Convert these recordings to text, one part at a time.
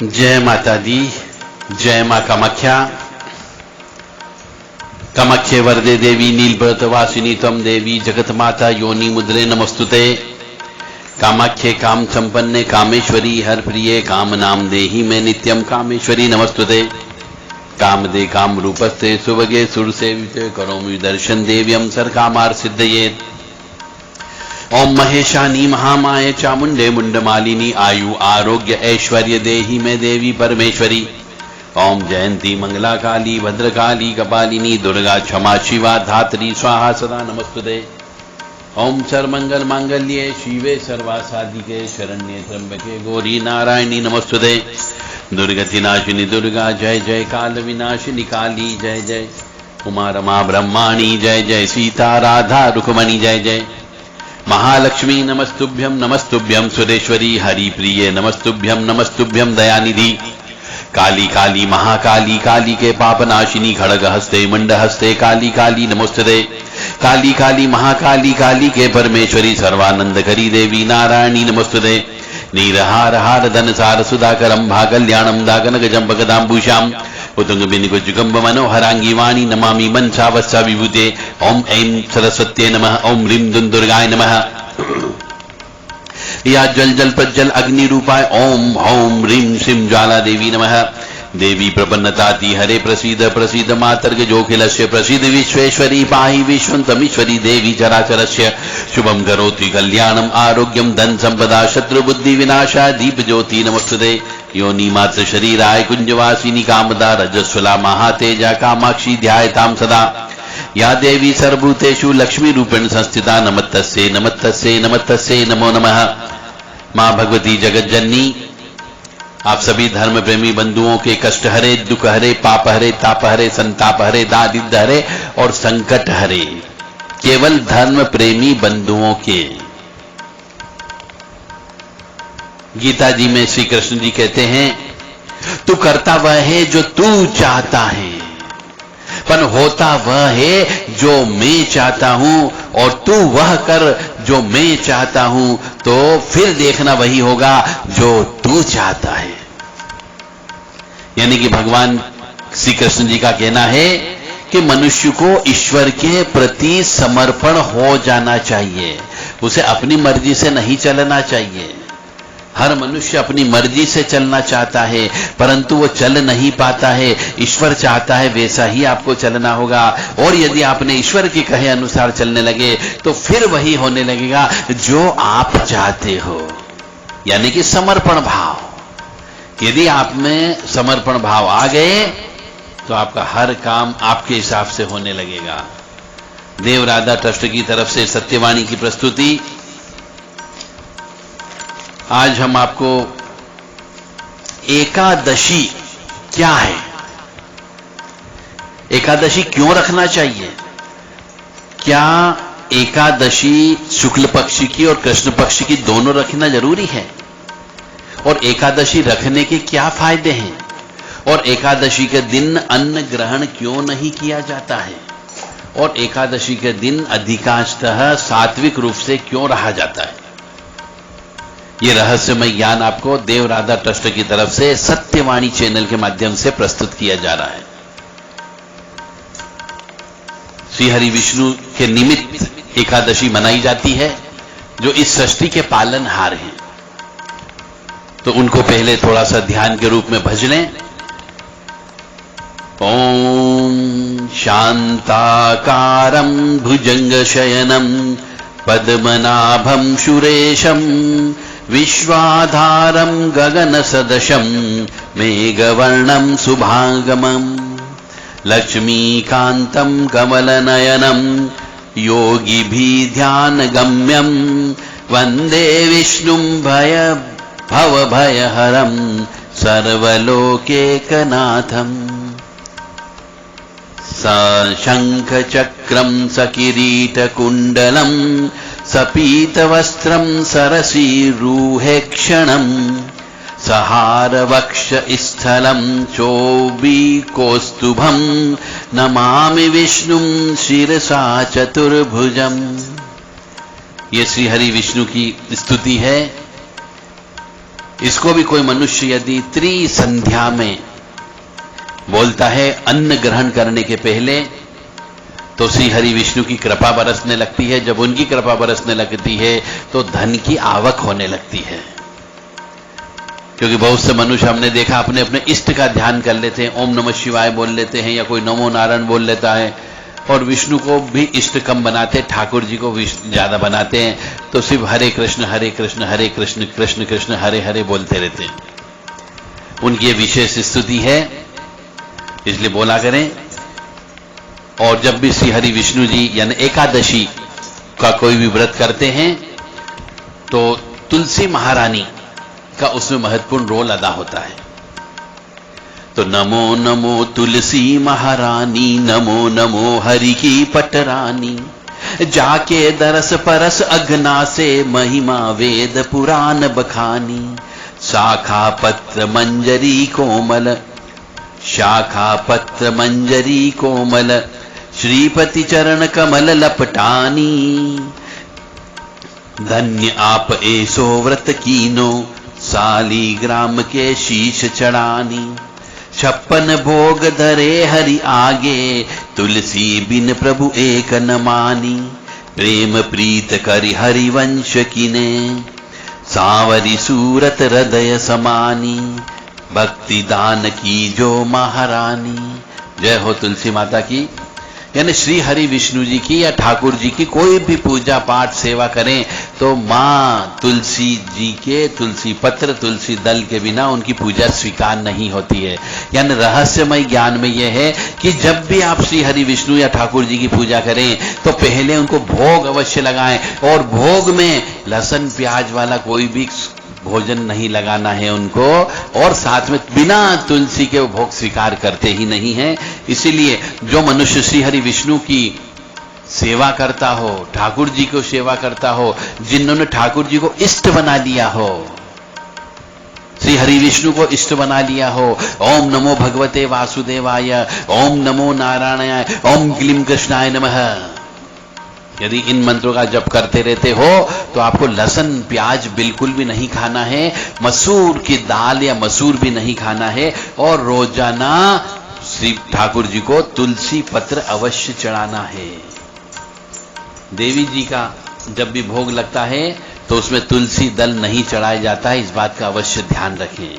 जय माता दी, जय मां कामाख्या। कामाख्ये वरदे देवी नीलव्रत वासिनी त्वं देवी जगत माता योनि मुद्रे नमस्तुते। कामाख्ये काम संपन्ने कामेश्वरी हर प्रिये काम नाम देहि में नित्यम कामेश्वरी नमस्तुते। काम दे काम रूपस्ते सुभगे सुर सेविते करोमि दर्शन देव्यम सर कामार सिद्धये। ओम महेशानी महामाये चामुंडे मुंडमालिनी आयु आरोग्य ऐश्वर्य देहि में देवी परमेश्वरी। ओम जयंती मंगला काली भद्रकाली कपालिनी दुर्गा क्षमा शिवा धात्री स्वाहा सदा नमस्तुते। ओम सर्वमंगल मांगल्ये शिवे सर्वासाधिके शरण्ये त्र्यंबके गौरी नारायणी नमस्तुते। दुर्गति नाशिनी दुर्गा जय जय, काल विनाशिनी काली जय जय, उमा रमा ब्रह्माणी जय जय, सीता राधा रुक्मणी जय जय। महालक्ष्मी नमस्तुभ्यम सुरेश्वरी हरिप्रिये नमस्तुभ्यम नमस्तुभ्यम दयानिधि। काली काली महाकाली काली के पापनाशिनी खड़ग हस्ते मंड हस्ते काली काली नमोस्तुते। काली काली महाकाली काली के परमेश्वरी सर्वानंद करी देवी नारायणी नमस्तुते। नीरहार हार धन सार सुधाकरम भाकल्याणम दागनग जंबकदाम्बुषाम उतुंग बिनिकुजुगंब मनोहरांगी वाणी नमामि मनसा वत्सा विभूते। ओम ऐं सरस्वत्ये नमः, ओम ह्रीं दुर्गाय नमः। या जल जल प्रज्वल अग्नि रूपाय ओम हौम ह्रीं श्रीं ज्वाला देवी नमः। देवी प्रपन्नताति हरे प्रसीद प्रसीद मातर्ग जोखिलस्य प्रसीद विश्वेश्वरी पाहि विश्वन्तमीश्वरी देवी चराचरस्य शुभं करोति कल्याणम आरोग्यम धन संपदा शत्रु बुद्धि विनाशा दीप ज्योति नमस्तुते। योनि मात्र शरीराय कुंजवासिनी कामदा रजस्वला महातेजा कामाक्षी ध्यायताम सदा। या देवी सर्वभूतेषु लक्ष्मी रूपेण संस्थिता नमस्तस्यै नमस्तस्यै नमस्तस्यै नमो नमः। मां भगवती जगत जननी आप सभी धर्म प्रेमी बंधुओं के कष्ट हरे, दुख हरे, पाप हरे, ताप हरे, संताप हरे, दारिद्र्य हरे और संकट हरे। केवल धर्म प्रेमी बंधुओं के। गीता जी में श्री कृष्ण जी कहते हैं, तू करता वह है जो तू चाहता है, पर होता वह है जो मैं चाहता हूं, और तू वह कर जो मैं चाहता हूं, तो फिर देखना वही होगा जो तू चाहता है। यानी कि भगवान श्री कृष्ण जी का कहना है कि मनुष्य को ईश्वर के प्रति समर्पण हो जाना चाहिए, उसे अपनी मर्जी से नहीं चलना चाहिए। हर मनुष्य अपनी मर्जी से चलना चाहता है, परंतु वो चल नहीं पाता है। ईश्वर चाहता है वैसा ही आपको चलना होगा, और यदि आपने ईश्वर के कहे अनुसार चलने लगे तो फिर वही होने लगेगा जो आप चाहते हो, यानी कि समर्पण भाव। यदि आप में समर्पण भाव आ गए तो आपका हर काम आपके हिसाब से होने लगेगा। देव राधा ट्रस्ट की तरफ से सत्यवाणी की प्रस्तुति। आज हम आपको एकादशी क्या है, एकादशी क्यों रखना चाहिए, क्या एकादशी शुक्ल पक्ष की और कृष्ण पक्ष की दोनों रखना जरूरी है, और एकादशी रखने के क्या फायदे हैं, और एकादशी के दिन अन्न ग्रहण क्यों नहीं किया जाता है, और एकादशी के दिन अधिकांशतः सात्विक रूप से क्यों रहा जाता है। ये रहस्यमय ज्ञान आपको देव राधा ट्रस्ट की तरफ से सत्यवाणी चैनल के माध्यम से प्रस्तुत किया जा रहा है। श्री हरि विष्णु के निमित्त एकादशी मनाई जाती है, जो इस सृष्टि के पालनहार हैं। तो उनको पहले थोड़ा सा ध्यान के रूप में भज लें। ओम शांताकारं भुजंग शयनं पद्मनाभं सुरेशं विश्वाधारं गगनसदृशं मेघवर्णं शुभांगमं लक्ष्मीकान्तं कमलनयनं योगिभिः ध्यानगम्यं वन्दे विष्णुं भवभयहरं सर्वलोकैकनाथम्। शङ्खचक्रं सकिरीटकुण्डलं सपीतवस्त्रं सरसीरुहेक्षणं सहारवक्षस्थलं चोभिकौस्तुभं नमामि विष्णुं शिरसा चतुर्भुजम्। ये श्री हरि विष्णु की स्तुति है। इसको भी कोई मनुष्य यदि त्रिसंध्या में बोलता है अन्न ग्रहण करने के पहले, तो श्री हरि विष्णु की कृपा बरसने लगती है। जब उनकी कृपा बरसने लगती है तो धन की आवक होने लगती है। क्योंकि बहुत से मनुष्य हमने देखा अपने अपने इष्ट का ध्यान कर लेते हैं, ओम नमः शिवाय बोल लेते हैं या कोई नमो नारायण बोल लेता है, और विष्णु को भी इष्ट कम बनाते, ठाकुर जी को ज्यादा बनाते हैं, तो सिर्फ हरे कृष्ण हरे कृष्ण हरे कृष्ण कृष्ण कृष्ण हरे हरे बोलते रहते हैं। उनकी ये विशेष स्तुति है, इसलिए बोला करें। और जब भी श्री हरि विष्णु जी यानी एकादशी का कोई भी व्रत करते हैं तो तुलसी महारानी का उसमें महत्वपूर्ण रोल अदा होता है। तो नमो नमो तुलसी महारानी, नमो नमो हरि की पटरानी, जाके दरस परस अग्ना से महिमा वेद पुराण बखानी, शाखा पत्र मंजरी कोमल, शाखा पत्र मंजरी कोमल, श्रीपति चरण कमल लपटानी, धन्य आप ऐसो व्रत कीनो, सालीग्राम के शीश चढ़ानी, 56 भोग धरे हरि आगे, तुलसी बिन प्रभु एक न मानी, प्रेम प्रीत करि हरिवंश किने, सांवरी सूरत हृदय समानी, भक्ति दान की जो महारानी। जय हो तुलसी माता की। यानी श्री हरि विष्णु जी की या ठाकुर जी की कोई भी पूजा पाठ सेवा करें तो मां तुलसी जी के तुलसी पत्र तुलसी दल के बिना उनकी पूजा स्वीकार नहीं होती है। यानी रहस्यमय ज्ञान में यह है कि जब भी आप श्री हरि विष्णु या ठाकुर जी की पूजा करें तो पहले उनको भोग अवश्य लगाएं, और भोग में लहसुन प्याज वाला कोई भी भोजन नहीं लगाना है उनको, और साथ में बिना तुलसी के वो भोग स्वीकार करते ही नहीं है। इसीलिए जो मनुष्य श्री हरि विष्णु की सेवा करता हो, ठाकुर जी को सेवा करता हो, जिन्होंने ठाकुर जी को इष्ट बना लिया हो, श्री हरि विष्णु को इष्ट बना लिया हो, ओम नमो भगवते वासुदेवाय, ओम नमो नारायणाय, ओम क्लीं कृष्णाय नमः, यदि इन मंत्रों का जप करते रहते हो तो आपको लहसुन प्याज बिल्कुल भी नहीं खाना है, मसूर की दाल या मसूर भी नहीं खाना है, और रोजाना श्री ठाकुर जी को तुलसी पत्र अवश्य चढ़ाना है। देवी जी का जब भी भोग लगता है तो उसमें तुलसी दल नहीं चढ़ाया जाता है, इस बात का अवश्य ध्यान रखें।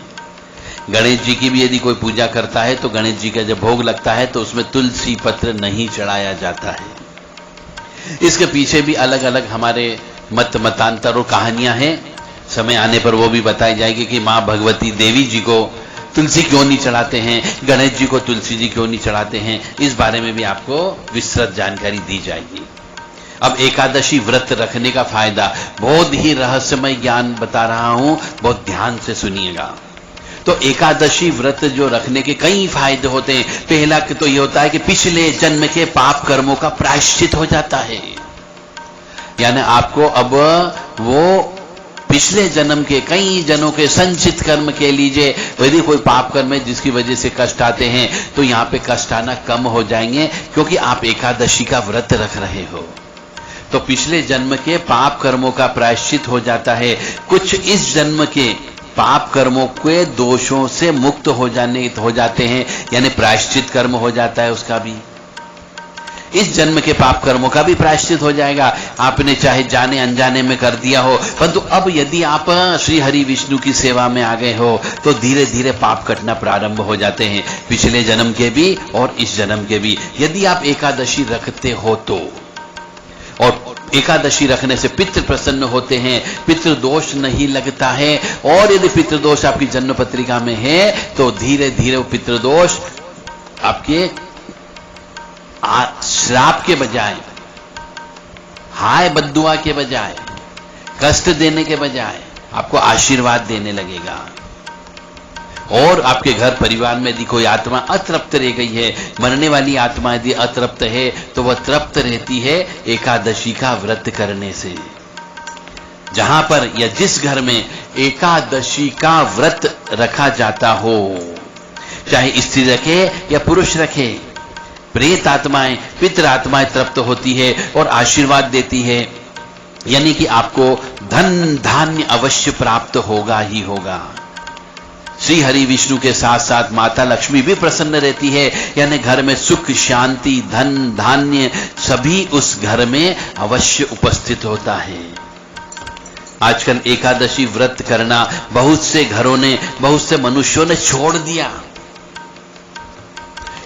गणेश जी की भी यदि कोई पूजा करता है तो गणेश जी का जब भोग लगता है तो उसमें तुलसी पत्र नहीं चढ़ाया जाता है। इसके पीछे भी अलग अलग हमारे मतांतर और कहानियां हैं, समय आने पर वो भी बताई जाएगी कि मां भगवती देवी जी को तुलसी क्यों नहीं चढ़ाते हैं, गणेश जी को तुलसी जी क्यों नहीं चढ़ाते हैं, इस बारे में भी आपको विस्तृत जानकारी दी जाएगी। अब एकादशी व्रत रखने का फायदा, बहुत ही रहस्यमय ज्ञान बता रहा हूं, बहुत ध्यान से सुनिएगा। तो एकादशी व्रत जो रखने के कई फायदे होते हैं। पहला तो ये होता है कि पिछले जन्म के पाप कर्मों का प्रायश्चित हो जाता है। यानी आपको अब वो पिछले जन्म के कई जनों के संचित कर्म के लीजिए, यदि कोई पाप कर्म है जिसकी वजह से कष्ट आते हैं तो यहां पे कष्ट आना कम हो जाएंगे, क्योंकि आप एकादशी का व्रत रख रहे हो। तो पिछले जन्म के पाप कर्मों का प्रायश्चित हो जाता है। कुछ इस जन्म के पाप कर्मों के दोषों से मुक्त हो जाते हैं, यानी प्रायश्चित कर्म हो जाता है उसका भी। इस जन्म के पाप कर्मों का भी प्रायश्चित हो जाएगा, आपने चाहे जाने अनजाने में कर दिया हो, परंतु अब यदि आप श्री हरि विष्णु की सेवा में आ गए हो तो धीरे धीरे पाप कटना प्रारंभ हो जाते हैं, पिछले जन्म के भी और इस जन्म के भी। यदि आप एकादशी रखते हो तो, और एकादशी रखने से पितृ प्रसन्न होते हैं, पितृ दोष नहीं लगता है, और यदि पितृ दोष आपकी जन्म पत्रिका में है तो धीरे धीरे वो पितृ दोष आपके श्राप के बजाय, हाय बद्दुआ के बजाय, कष्ट देने के बजाय आपको आशीर्वाद देने लगेगा। और आपके घर परिवार में यदि कोई आत्मा अतृप्त रह गई है, मरने वाली आत्मा यदि अतृप्त है तो वह तृप्त रहती है एकादशी का व्रत करने से। जहां पर या जिस घर में एकादशी का व्रत रखा जाता हो, चाहे स्त्री रखे या पुरुष रखे, प्रेत आत्माएं, पितृ आत्माएं तृप्त होती है और आशीर्वाद देती है। यानी कि आपको धन धान्य अवश्य प्राप्त होगा ही होगा। श्री हरि विष्णु के साथ साथ माता लक्ष्मी भी प्रसन्न रहती है, यानी घर में सुख शांति धन धान्य सभी उस घर में अवश्य उपस्थित होता है। आजकल एकादशी व्रत करना बहुत से घरों ने, बहुत से मनुष्यों ने छोड़ दिया,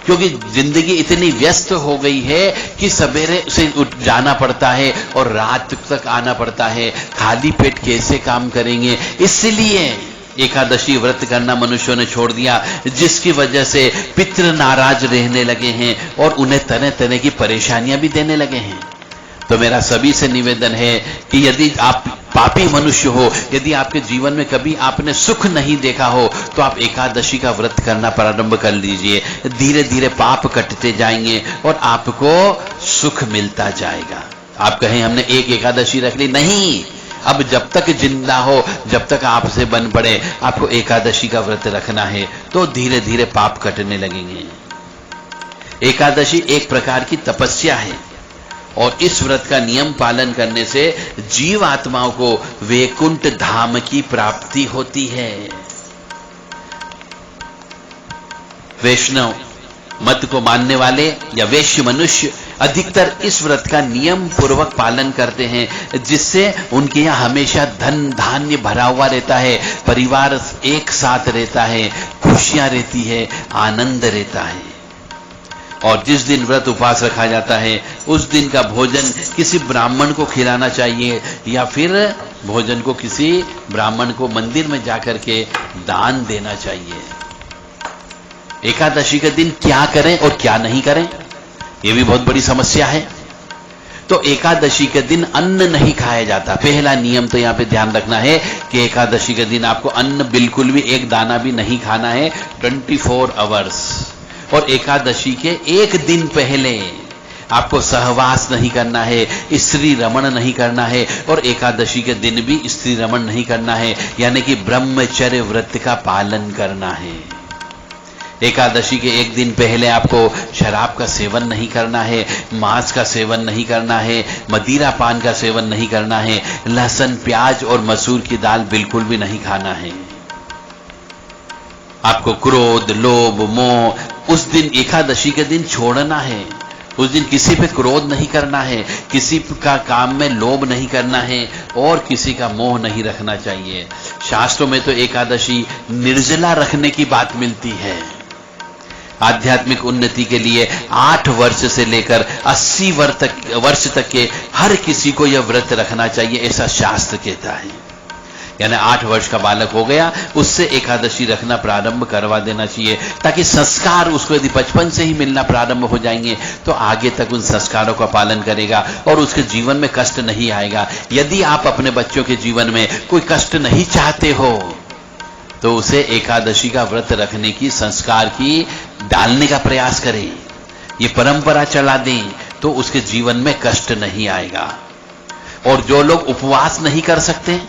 क्योंकि जिंदगी इतनी व्यस्त हो गई है कि सवेरे से उठ जाना पड़ता है और रात तक आना पड़ता है, खाली पेट कैसे काम करेंगे। इसलिए एकादशी व्रत करना मनुष्यों ने छोड़ दिया, जिसकी वजह से पितृ नाराज रहने लगे हैं और उन्हें तरह तरह की परेशानियां भी देने लगे हैं। तो मेरा सभी से निवेदन है कि यदि आप पापी मनुष्य हो, यदि आपके जीवन में कभी आपने सुख नहीं देखा हो, तो आप एकादशी का व्रत करना प्रारंभ कर लीजिए। धीरे धीरे पाप कटते जाएंगे और आपको सुख मिलता जाएगा। आप कहें हमने एक एकादशी रख ली, नहीं, अब जब तक जिंदा हो, जब तक आपसे बन पड़े आपको एकादशी का व्रत रखना है, तो धीरे धीरे पाप कटने लगेंगे। एकादशी एक प्रकार की तपस्या है और इस व्रत का नियम पालन करने से जीव आत्माओं को वैकुंठ धाम की प्राप्ति होती है। वैष्णव मत को मानने वाले या वैश्य मनुष्य अधिकतर इस व्रत का नियम पूर्वक पालन करते हैं, जिससे उनके यहाँ हमेशा धन धान्य भरा हुआ रहता है, परिवार एक साथ रहता है, खुशियां रहती है, आनंद रहता है। और जिस दिन व्रत उपवास रखा जाता है उस दिन का भोजन किसी ब्राह्मण को खिलाना चाहिए, या फिर भोजन को किसी ब्राह्मण को मंदिर में जाकर के दान देना चाहिए। एकादशी के दिन क्या करें और क्या नहीं करें, यह भी बहुत बड़ी समस्या है। तो एकादशी के दिन अन्न नहीं खाया जाता। पहला नियम तो यहां पे ध्यान रखना है कि एकादशी के दिन आपको अन्न बिल्कुल भी एक दाना भी नहीं खाना है 24 आवर्स। और एकादशी के एक दिन पहले आपको सहवास नहीं करना है, स्त्री रमण नहीं करना है, और एकादशी के दिन भी स्त्री रमण नहीं करना है, यानी कि ब्रह्मचर्य व्रत का पालन करना है। एकादशी के एक दिन पहले आपको शराब का सेवन नहीं करना है, मांस का सेवन नहीं करना है, मदिरा पान का सेवन नहीं करना है, लहसुन प्याज और मसूर की दाल बिल्कुल भी नहीं खाना है। आपको क्रोध लोभ मोह उस दिन एकादशी के दिन छोड़ना है। उस दिन किसी पे क्रोध नहीं करना है, किसी का काम में लोभ नहीं करना है और किसी का मोह नहीं रखना चाहिए। शास्त्रों में तो एकादशी निर्जला रखने की बात मिलती है। आध्यात्मिक उन्नति के लिए 8 वर्ष से लेकर 80 वर्ष तक के हर किसी को यह व्रत रखना चाहिए, ऐसा शास्त्र कहता है। यानी 8 वर्ष का बालक हो गया, उससे एकादशी रखना प्रारंभ करवा देना चाहिए, ताकि संस्कार उसको यदि बचपन से ही मिलना प्रारंभ हो जाएंगे तो आगे तक उन संस्कारों का पालन करेगा और उसके जीवन में कष्ट नहीं आएगा। यदि आप अपने बच्चों के जीवन में कोई कष्ट नहीं चाहते हो तो उसे एकादशी का व्रत रखने की, संस्कार की डालने का प्रयास करें, ये परंपरा चला दें, तो उसके जीवन में कष्ट नहीं आएगा। और जो लोग उपवास नहीं कर सकते,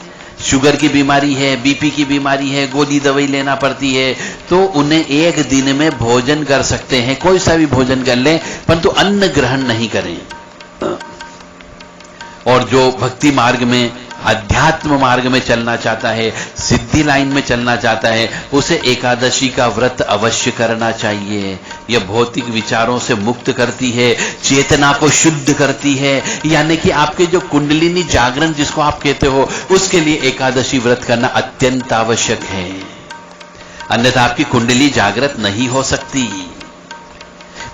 शुगर की बीमारी है, बीपी की बीमारी है, गोली दवाई लेना पड़ती है, तो उन्हें एक दिन में भोजन कर सकते हैं, कोई सा भी भोजन कर लें, परंतु अन्न ग्रहण नहीं करें। और जो भक्ति मार्ग में, अध्यात्म मार्ग में चलना चाहता है, सिद्धि लाइन में चलना चाहता है, उसे एकादशी का व्रत अवश्य करना चाहिए। यह भौतिक विचारों से मुक्त करती है, चेतना को शुद्ध करती है, यानी कि आपके जो कुंडलिनी जागरण जिसको आप कहते हो, उसके लिए एकादशी व्रत करना अत्यंत आवश्यक है। अन्यथा आपकी कुंडली जागृत नहीं हो सकती।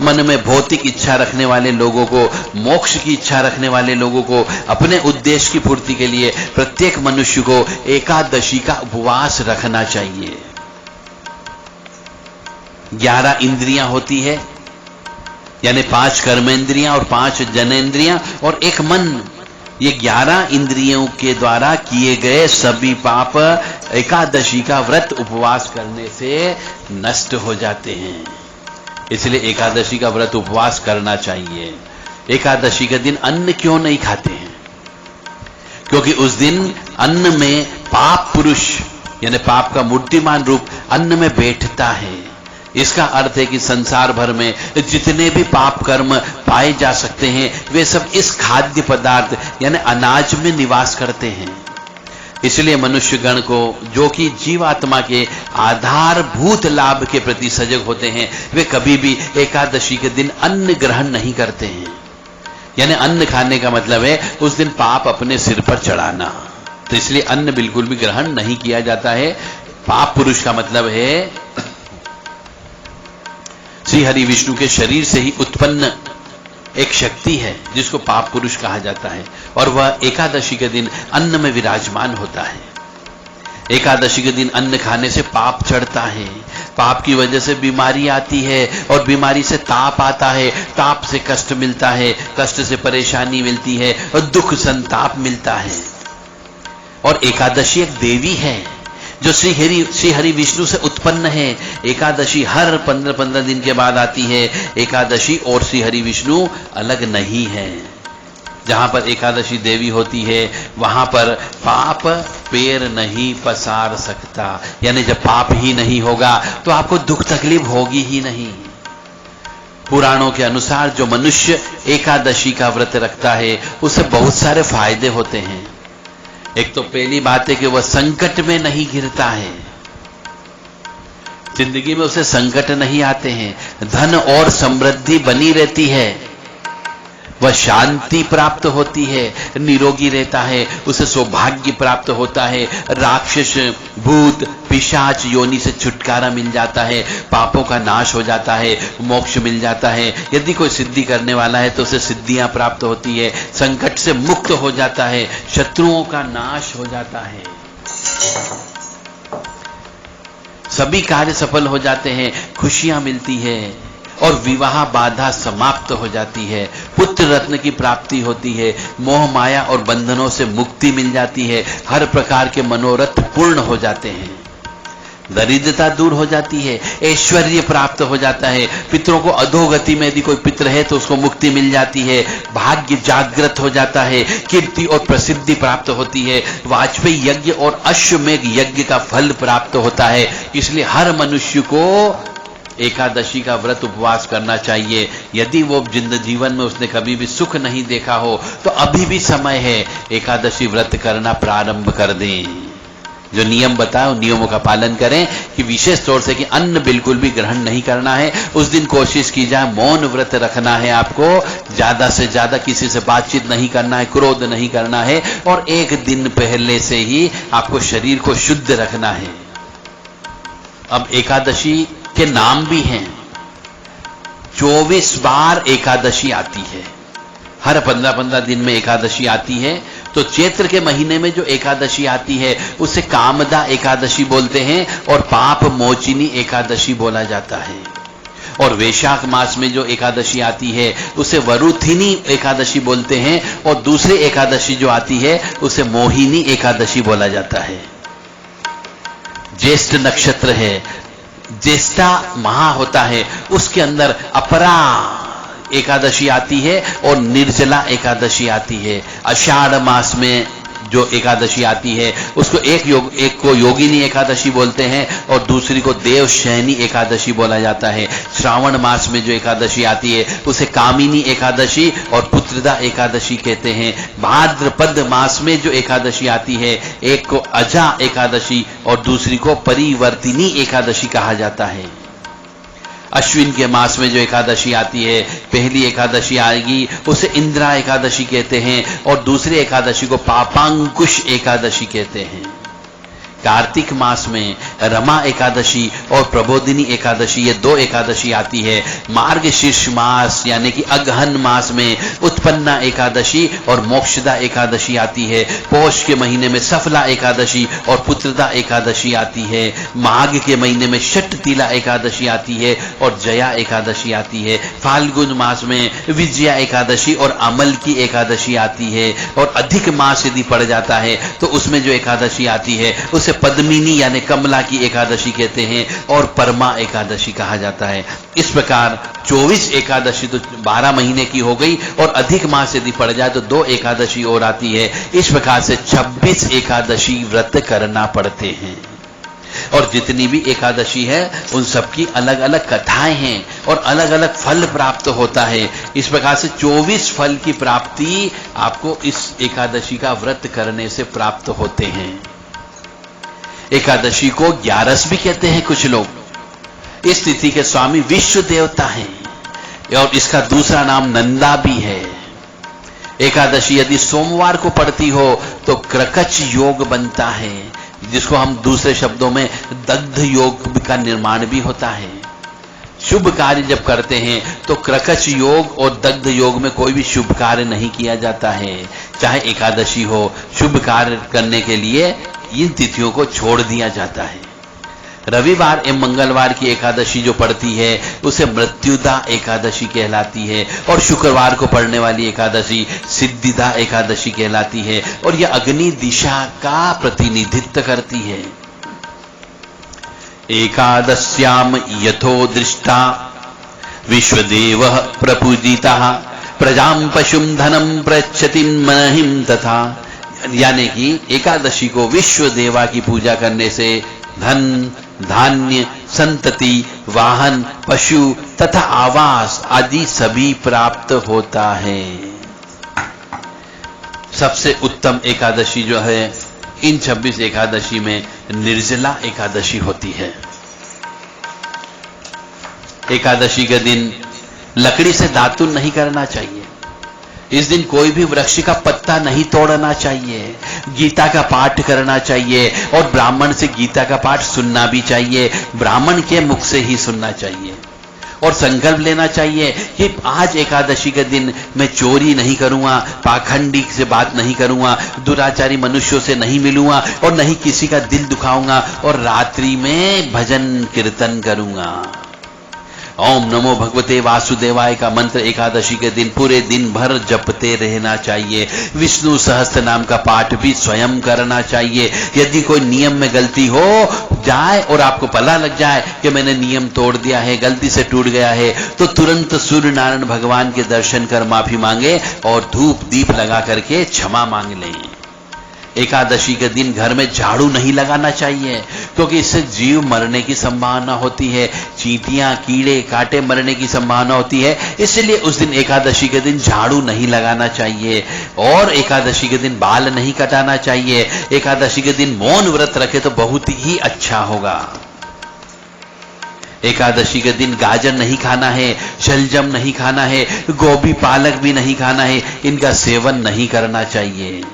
मन में भौतिक इच्छा रखने वाले लोगों को, मोक्ष की इच्छा रखने वाले लोगों को, अपने उद्देश्य की पूर्ति के लिए प्रत्येक मनुष्य को एकादशी का उपवास रखना चाहिए। 11 इंद्रियां होती है, यानी 5 कर्मेंद्रियां और 5 जनेंद्रियां और एक मन। ये 11 इंद्रियों के द्वारा किए गए सभी पाप एकादशी का व्रत उपवास करने से नष्ट हो जाते हैं। इसलिए एकादशी का व्रत उपवास करना चाहिए। एकादशी के दिन अन्न क्यों नहीं खाते हैं? क्योंकि उस दिन अन्न में पाप पुरुष, यानी पाप का मूर्तिमान रूप अन्न में बैठता है। इसका अर्थ है कि संसार भर में जितने भी पाप कर्म पाए जा सकते हैं वे सब इस खाद्य पदार्थ यानी अनाज में निवास करते हैं। इसलिए मनुष्यगण को, जो कि जीवात्मा के आधारभूत लाभ के प्रति सजग होते हैं, वे कभी भी एकादशी के दिन अन्न ग्रहण नहीं करते हैं। यानी अन्न खाने का मतलब है उस दिन पाप अपने सिर पर चढ़ाना, तो इसलिए अन्न बिल्कुल भी ग्रहण नहीं किया जाता है। पाप पुरुष का मतलब है श्री हरि विष्णु के शरीर से ही उत्पन्न एक शक्ति है जिसको पाप पुरुष कहा जाता है, और वह एकादशी के दिन अन्न में विराजमान होता है। एकादशी के दिन अन्न खाने से पाप चढ़ता है, पाप की वजह से बीमारी आती है, और बीमारी से ताप आता है, ताप से कष्ट मिलता है, कष्ट से परेशानी मिलती है, और दुख संताप मिलता है। और एकादशी एक देवी है जो श्री हरि विष्णु से उत्पन्न है। एकादशी हर 15-15 दिन के बाद आती है। एकादशी और श्री हरि विष्णु अलग नहीं है। जहां पर एकादशी देवी होती है वहां पर पाप पैर नहीं पसार सकता, यानी जब पाप ही नहीं होगा तो आपको दुख तकलीफ होगी ही नहीं। पुराणों के अनुसार जो मनुष्य एकादशी का व्रत रखता है उसे बहुत सारे फायदे होते हैं। एक तो पहली बात है कि वह संकट में नहीं गिरता है, जिंदगी में उसे संकट नहीं आते हैं, धन और समृद्धि बनी रहती है, वह शांति प्राप्त होती है, निरोगी रहता है, उसे सौभाग्य प्राप्त होता है, राक्षस भूत पिशाच योनि से छुटकारा मिल जाता है, पापों का नाश हो जाता है, मोक्ष मिल जाता है। यदि कोई सिद्धि करने वाला है तो उसे सिद्धियां प्राप्त होती है, संकट से मुक्त हो जाता है, शत्रुओं का नाश हो जाता है, सभी कार्य सफल हो जाते हैं, खुशियां मिलती है, और विवाह बाधा समाप्त हो जाती है, पुत्र रत्न की प्राप्ति होती है, मोह माया और बंधनों से मुक्ति मिल जाती है, हर प्रकार के मनोरथ पूर्ण हो जाते हैं, दरिद्रता दूर हो जाती है, ऐश्वर्य प्राप्त हो जाता है, पितरों को अधोगति में यदि कोई पितर है तो उसको मुक्ति मिल जाती है, भाग्य जागृत हो जाता है, कीर्ति और प्रसिद्धि प्राप्त होती है, वाजपेयी यज्ञ और अश्वमेघ यज्ञ का फल प्राप्त होता है। इसलिए हर मनुष्य को एकादशी का व्रत उपवास करना चाहिए। यदि वो जीवन में उसने कभी भी सुख नहीं देखा हो तो अभी भी समय है, एकादशी व्रत करना प्रारंभ कर दें। जो नियम बताए उन नियमों का पालन करें कि विशेष तौर से कि अन्न बिल्कुल भी ग्रहण नहीं करना है। उस दिन कोशिश की जाए मौन व्रत रखना है, आपको ज्यादा से ज्यादा किसी से बातचीत नहीं करना है, क्रोध नहीं करना है, और एक दिन पहले से ही आपको शरीर को शुद्ध रखना है। अब एकादशी के नाम भी हैं। 24 बार एकादशी आती है, हर 15-15 दिन में एकादशी आती है। तो चैत्र के महीने में जो एकादशी आती है उसे कामदा एकादशी बोलते हैं, और पाप मोचिनी एकादशी बोला जाता है। और वैशाख मास में जो एकादशी आती है उसे वरुथिनी एकादशी बोलते हैं, और दूसरी एकादशी जो आती है उसे मोहिनी एकादशी बोला जाता है। ज्येष्ठ नक्षत्र है, ज्येष्ठा माह होता है, उसके अंदर अपरा एकादशी आती है और निर्जला एकादशी आती है। आषाढ़ मास में जो एकादशी आती है उसको एक को योगिनी एकादशी बोलते हैं, और दूसरी को देवशयनी एकादशी बोला जाता है। श्रावण मास में जो एकादशी आती है उसे कामिनी एकादशी और पुत्रदा एकादशी कहते हैं। भाद्रपद मास में जो एकादशी आती है एक को अजा एकादशी और दूसरी को परिवर्तिनी एकादशी कहा जाता है। अश्विन के मास में जो एकादशी आती है, पहली एकादशी आएगी उसे इंद्रा एकादशी कहते हैं, और दूसरी एकादशी को पापांकुश एकादशी कहते हैं। कार्तिक मास में रमा एकादशी और प्रबोधिनी एकादशी, ये 2 एकादशी आती है। मार्गशीर्ष मास यानी कि अगहन मास में उत्पन्ना एकादशी और मोक्षदा एकादशी आती है। पौष के महीने में सफला एकादशी और पुत्रदा एकादशी आती है। माघ के महीने में षटतिला एकादशी आती है और जया एकादशी आती है। फाल्गुन मास में विजया एकादशी और अमल की एकादशी आती है। और अधिक मास यदि पड़ जाता है तो उसमें जो एकादशी आती है उसे पद्मिनी यानी कमला की एकादशी कहते हैं और परमा एकादशी कहा जाता है। इस प्रकार 24 एकादशी तो 12 महीने की हो गई, और अधिक मास यदि पड़ जाए तो 2 एकादशी और आती है। इस प्रकार से 26 एकादशी व्रत करना पड़ते हैं। और जितनी भी एकादशी है उन सबकी अलग अलग कथाएं हैं और अलग अलग फल प्राप्त होता है। इस प्रकार से 24 फल की प्राप्ति आपको इस एकादशी का व्रत करने से प्राप्त होते हैं। एकादशी को 11 भी कहते हैं कुछ लोग। इस तिथि के स्वामी विश्व देवता हैं और इसका दूसरा नाम नंदा भी है। एकादशी यदि सोमवार को पड़ती हो तो क्रकच योग बनता है, जिसको हम दूसरे शब्दों में दग्ध योग का निर्माण भी होता है। शुभ कार्य जब करते हैं तो क्रकच योग और दग्ध योग में कोई भी शुभ कार्य नहीं किया जाता है। चाहे एकादशी हो, शुभ कार्य करने के लिए इन तिथियों को छोड़ दिया जाता है। रविवार एवं मंगलवार की एकादशी जो पड़ती है उसे मृत्युदा एकादशी कहलाती है, और शुक्रवार को पड़ने वाली एकादशी सिद्धिदा एकादशी कहलाती है, और यह अग्नि दिशा का प्रतिनिधित्व करती है। एकादश्याम यथो दृष्टा विश्वदेवः प्रपूजितः प्रजां पशुं धनं प्रयच्छति मनहिं तथा, यानी कि एकादशी को विश्व देवा की पूजा करने से धन, धान्य, संतति, वाहन, पशु तथा आवास आदि सभी प्राप्त होता है। सबसे उत्तम एकादशी जो है इन 26 एकादशी में निर्जला एकादशी होती है। एकादशी के दिन लकड़ी से दातुन नहीं करना चाहिए। इस दिन कोई भी वृक्ष का पत्ता नहीं तोड़ना चाहिए। गीता का पाठ करना चाहिए और ब्राह्मण से गीता का पाठ सुनना भी चाहिए। ब्राह्मण के मुख से ही सुनना चाहिए और संकल्प लेना चाहिए कि आज एकादशी के दिन मैं चोरी नहीं करूंगा, पाखंडी से बात नहीं करूंगा, दुराचारी मनुष्यों से नहीं मिलूंगा और नहीं किसी का दिल दुखाऊंगा, और रात्रि में भजन कीर्तन करूंगा। ओम नमो भगवते वासुदेवाय का मंत्र एकादशी के दिन पूरे दिन भर जपते रहना चाहिए। विष्णु सहस्त्र नाम का पाठ भी स्वयं करना चाहिए। यदि कोई नियम में गलती हो जाए और आपको पता लग जाए कि मैंने नियम तोड़ दिया है, गलती से टूट गया है, तो तुरंत सूर्य नारायण भगवान के दर्शन कर माफी मांगे और धूप दीप लगा करके क्षमा मांग लें। एकादशी के दिन घर में झाड़ू नहीं लगाना चाहिए, क्योंकि इससे जीव मरने की संभावना होती है। चींटियां, कीड़े, कांटे मरने की संभावना होती है, इसलिए उस दिन एकादशी के दिन झाड़ू नहीं लगाना चाहिए। और एकादशी के दिन बाल नहीं कटाना चाहिए। एकादशी के दिन मौन व्रत रखे तो बहुत ही अच्छा होगा। एकादशी के दिन गाजर नहीं खाना है, शलजम नहीं खाना है, गोभी पालक भी नहीं खाना है, इनका सेवन नहीं करना चाहिए।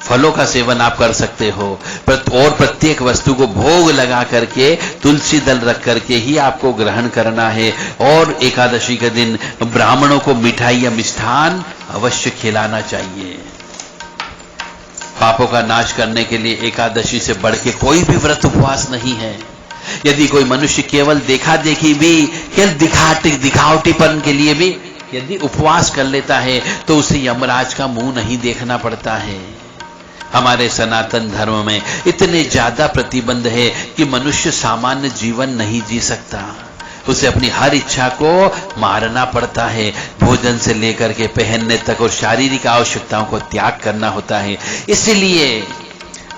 फलों का सेवन आप कर सकते हो, और प्रत्येक वस्तु को भोग लगा करके तुलसी दल रख करके ही आपको ग्रहण करना है। और एकादशी के दिन ब्राह्मणों को मिठाई या मिष्ठान अवश्य खिलाना चाहिए। पापों का नाश करने के लिए एकादशी से बढ़ के कोई भी व्रत उपवास नहीं है। यदि कोई मनुष्य केवल देखा देखी भी, केवल दिखावटीपन के लिए भी यदि उपवास कर लेता है तो उसे यमराज का मुंह नहीं देखना पड़ता है। हमारे सनातन धर्म में इतने ज्यादा प्रतिबंध है कि मनुष्य सामान्य जीवन नहीं जी सकता। उसे अपनी हर इच्छा को मारना पड़ता है। भोजन से लेकर के पहनने तक और शारीरिक आवश्यकताओं को त्याग करना होता है। इसलिए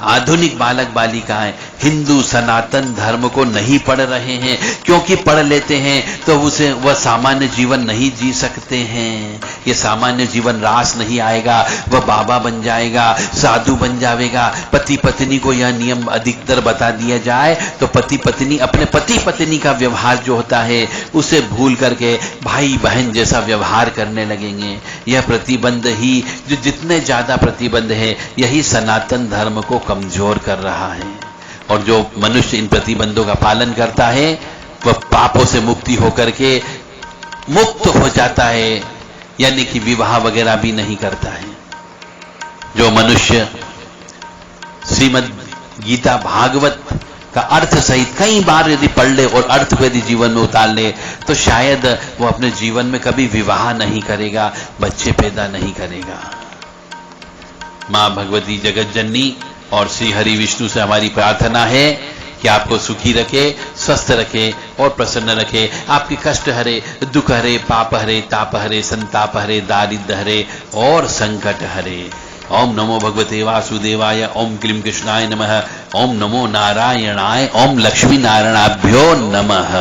आधुनिक बालक बालिकाएं हिंदू सनातन धर्म को नहीं पढ़ रहे हैं, क्योंकि पढ़ लेते हैं तो उसे वह सामान्य जीवन नहीं जी सकते हैं। ये सामान्य जीवन रास नहीं आएगा, वह बाबा बन जाएगा, साधु बन जाएगा। पति पत्नी को यह नियम अधिकतर बता दिया जाए तो पति पत्नी अपने पति पत्नी का व्यवहार जो होता है उसे भूल करके भाई बहन जैसा व्यवहार करने लगेंगे। यह प्रतिबंध ही, जो जितने ज्यादा प्रतिबंध है, यही सनातन धर्म को कमजोर कर रहा है। और जो मनुष्य इन प्रतिबंधों का पालन करता है वह पापों से मुक्ति होकर के मुक्त हो जाता है, यानी कि विवाह वगैरह भी नहीं करता है। जो मनुष्य श्रीमद् गीता भागवत का अर्थ सहित कई बार यदि पढ़ ले और अर्थ को यदि जीवन में उतार ले तो शायद वो अपने जीवन में कभी विवाह नहीं करेगा, बच्चे पैदा नहीं करेगा। मां भगवती जगत जननी और श्री हरि विष्णु से हमारी प्रार्थना है कि आपको सुखी रखे, स्वस्थ रखे और प्रसन्न रखे। आपके कष्ट हरे, दुख हरे, पाप हरे, ताप हरे, संताप हरे, दारिद्र हरे और संकट हरे। ओम नमो भगवते वासुदेवाय। ओम क्लीं कृष्णाय नमः। ओम नमो नारायणाय। ओम लक्ष्मी नारायणाभ्यो नमः।